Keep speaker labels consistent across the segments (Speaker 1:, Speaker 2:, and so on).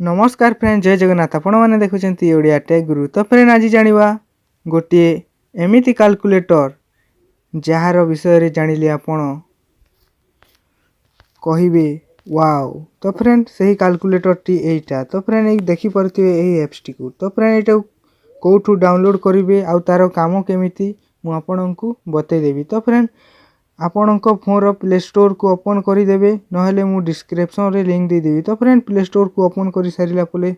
Speaker 1: नमस्कार फ्रेंड, जय जगन्नाथ। आपण मैंने देखुं ओडिया टेक गुरु। तो फ्रेंड आज जानिबा गोटे एमिति कैलकुलेटर जार विषय जानिले आपण कहिबे वाओ। तो फ्रेंड सही कैलकुलेटर टी एटा। तो फ्रेंड एक देखि परथिबे एही एप्स टी को। तो फ्रेंड एटा कोठू डाउनलोड करिवे आ तारो काम केमिति मु आपनकु बतै देबी। तो फ्रेंड आपणको फोन प्ले स्टोर को ओपन करदेवे, नहेले मु डिस्क्रिप्शन रे लिंक दे देवी। तो फ्रेंड प्ले स्टोर को ओपन कर सारा पले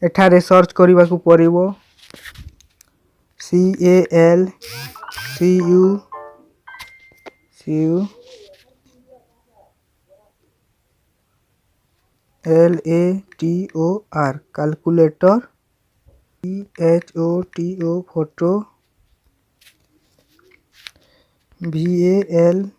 Speaker 1: एठारे सर्च करने को पड़ो CALCULATOR calculator HOTO photo VALULN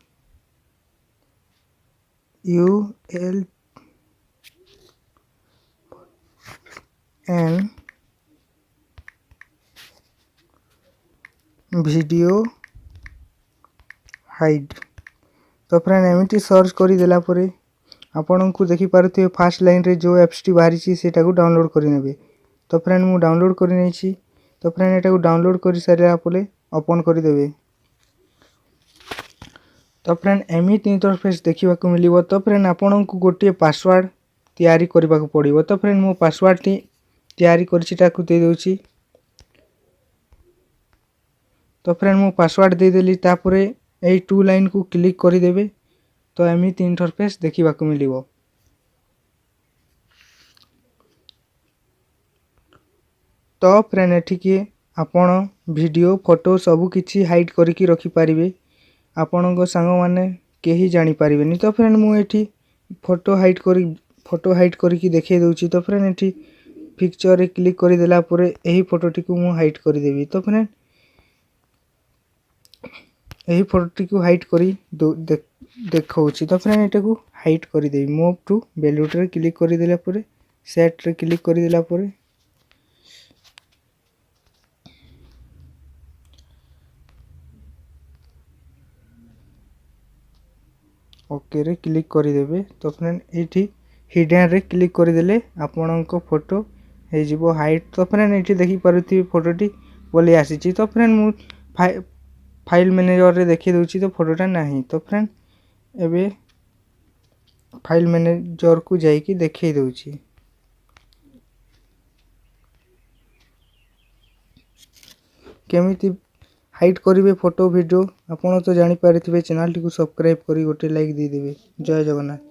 Speaker 1: video hide. तो फ्रेंड एमती सर्च कर देला परे आपण को देखि पारथिबे फास्ट लाइन रे जो एप्स टी बाहरी छि सेटा को डाउनलोड करि नेबे। तो फ्रेंड मु डाउनलोड करि नै छि। तो फ्रेंड एटा को डाउनलोड करि सारिला पले ओपन करि देबे। तो फ्रेंड एमिति इंटरफेस देखिबा को मिलिबो। तो फ्रेंड आपण को गोटे पासवर्ड तैयारी करबा को पड़िबो। तो फ्रेंड मो पासवर्ड टी तैयारी करछिटा को दे दोछि। तो फ्रेंड मो पासवर्ड दे देली, तापरे एई टू लाइन को क्लिक करि देबे। तो एमिति इंटरफेस देखिबा को मिलिबो। तो फ्रेंड एठिके आपण वीडियो फोटो सब किछि हाइड करिकि रखि पारिबे। आपणको संग माने केही जानि पारिबेनी। तो फ्रेंड मु एठी फोटो हाइड करिकि देखै दोछि। तो फ्रेंड एठी पिक्चर रे क्लिक करि देला परे एही फोटोटी को मु हाइड करि देबी। तो फ्रेंड एही फोटोटी को हाइड करी देखौछि। तो फ्रेंड एटा को हाइड करि देबी। मूव टू वैल्यूट रे क्लिक करि देला परे सेट रे क्लिक करि देला परे ओके रे क्लिक करि देबे। तो फ्रेंड एठी हिडन रे क्लिक करि देले आपणको फोटो हे जिवो हाइड। तो फ्रेंड एठी देखि पारुथि फोटोटी बोली आसीछि। तो फ्रेंड मु फाइल मैनेजर रे देखि दोछि तो फोटोटा नाही। तो फ्रेंड एबे फाइल मैनेजर को जाई कि देखै दोछि। केमिति हाइड करिवे फोटो वीडियो आपण तो जानि पारिथिबे। चैनल टी को सब्सक्राइब करी गोटे लाइक दे देबे। जय जगन्नाथ।